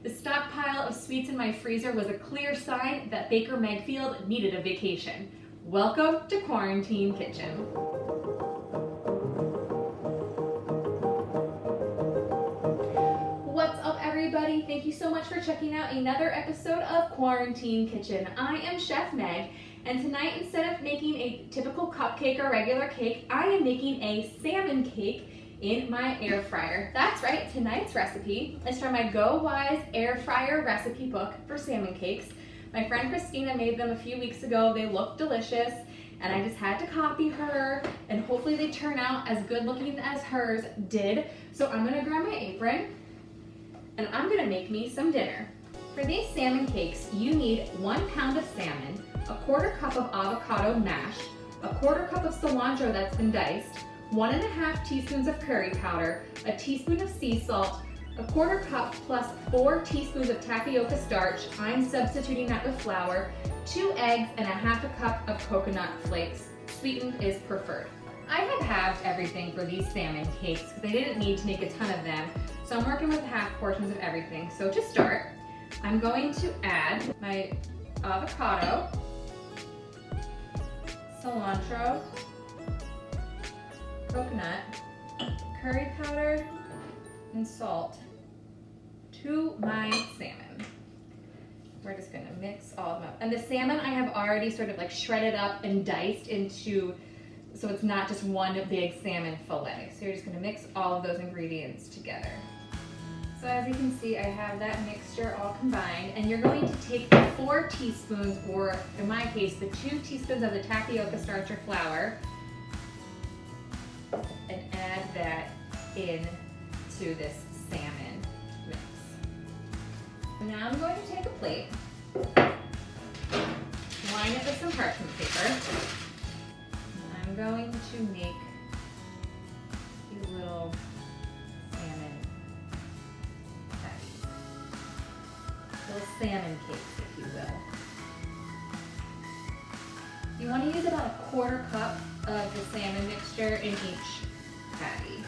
The stockpile of sweets in my freezer was a clear sign that Baker Megfield needed a vacation. Welcome to Quarantine Kitchen. What's up, everybody? Thank you so much for checking out another episode of Quarantine Kitchen. I am Chef Meg, and tonight, instead of making a typical cupcake or regular cake, I am making a salmon cake in my air fryer. That's right, tonight's recipe is from my GoWise Air Fryer recipe book for salmon cakes. My friend Christina made them a few weeks ago. They look delicious, and I just had to copy her, and hopefully they turn out as good looking as hers did. So I'm gonna grab my apron, and I'm gonna make me some dinner. For these salmon cakes, you need 1 pound of salmon, a 1/4 cup of avocado mash, a 1/4 cup of cilantro that's been diced, 1½ teaspoons of curry powder, a teaspoon of sea salt, a 1/4 cup plus 4 teaspoons of tapioca starch. I'm substituting that with flour, 2 eggs, and 1/2 cup of coconut flakes. Sweetened is preferred. I have halved everything for these salmon cakes because I didn't need to make a ton of them, so I'm working with half portions of everything. So to start, I'm going to add my avocado, cilantro, coconut, curry powder, and salt to my salmon. We're just gonna mix all of them up. And the salmon I have already sort of like shredded up and diced into, so it's not just one big salmon fillet. So you're just gonna mix all of those ingredients together. So as you can see, I have that mixture all combined, and you're going to take the 4 teaspoons, or in my case, the 2 teaspoons of the tapioca starch or flour, and add that in to this salmon mix. Now I'm going to take a plate, line it with some parchment paper, and I'm going to make these little salmon patties, little salmon cakes, if you will. You want to use about a 1/4 cup of the salmon mixture in each patty.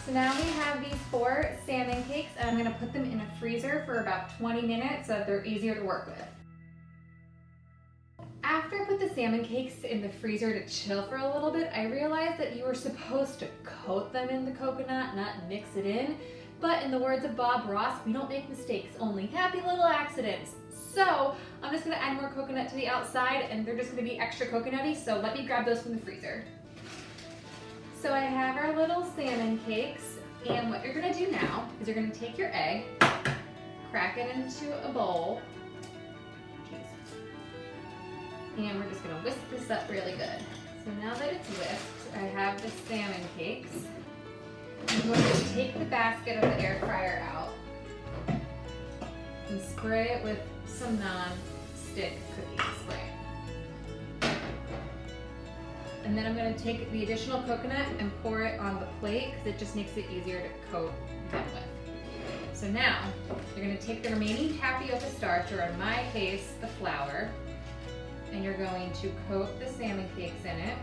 So now we have these 4 salmon cakes, and I'm going to put them in a freezer for about 20 minutes so that they're easier to work with. After I put the salmon cakes in the freezer to chill for a little bit, I realized that you were supposed to coat them in the coconut, not mix it in. But in the words of Bob Ross, we don't make mistakes, only happy little accidents. So I'm just gonna add more coconut to the outside, and they're just gonna be extra coconutty, so let me grab those from the freezer. So I have our little salmon cakes, and what you're gonna do now is you're gonna take your egg, crack it into a bowl, and we're just gonna whisk this up really good. So now that it's whisked, I have the salmon cakes. I'm going to take the basket of the air fryer out and spray it with some non-stick cookie spray. And then I'm going to take the additional coconut and pour it on the plate because it just makes it easier to coat them with. So now you're going to take the remaining tapioca starch, or in my case, the flour, and you're going to coat the salmon cakes in it.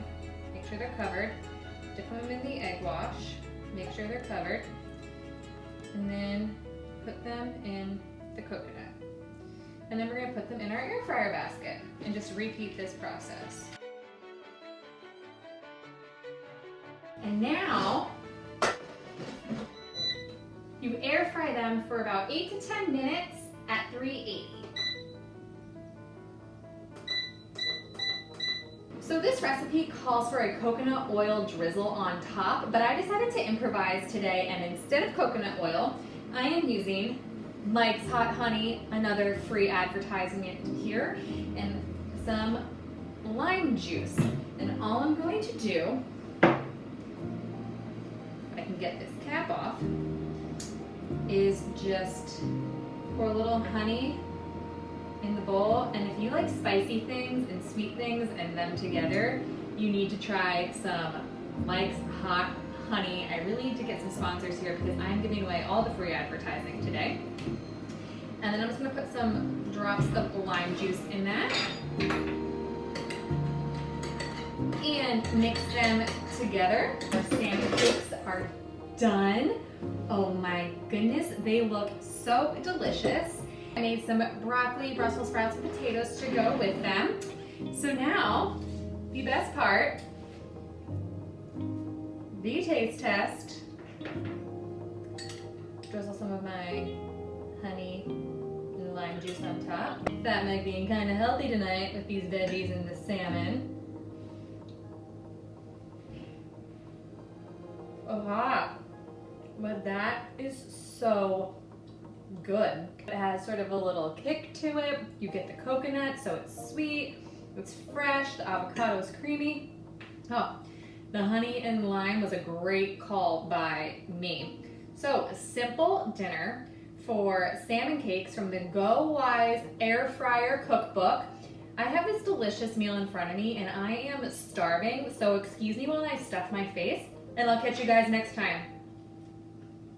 Make sure they're covered. Dip them in the egg wash. Make sure they're covered, and then put them in the coconut. And then we're going to put them in our air fryer basket and just repeat this process. And now you air fry them for about 8 to 10 minutes at 380. So this recipe calls for a coconut oil drizzle on top, but I decided to improvise today, and instead of coconut oil, I am using Mike's Hot Honey, another free advertisement here, and some lime juice. And all I'm going to do, if I can get this cap off, is just pour a little honey in the bowl. And if you like spicy things and sweet things and them together, you need to try some Mike's Hot Honey. I really need to get some sponsors here because I'm giving away all the free advertising today. And then I'm just going to put some drops of lime juice in that and mix them together. Our salmon cakes are done. Oh my goodness, they look so delicious. I made some broccoli, Brussels sprouts, and potatoes to go with them. So now, the best part, the taste test. Drizzle some of my honey and lime juice on top. That Meg being kind of healthy tonight with these veggies and the salmon. Oh, hot. But that is so good. It has sort of a little kick to it. You get the coconut, so it's sweet, it's fresh, the avocado is creamy. Oh, the honey and lime was a great call by me. So, a simple dinner for salmon cakes from the GoWise Air Fryer cookbook. I have this delicious meal in front of me and I am starving, so excuse me while I stuff my face, and I'll catch you guys next time.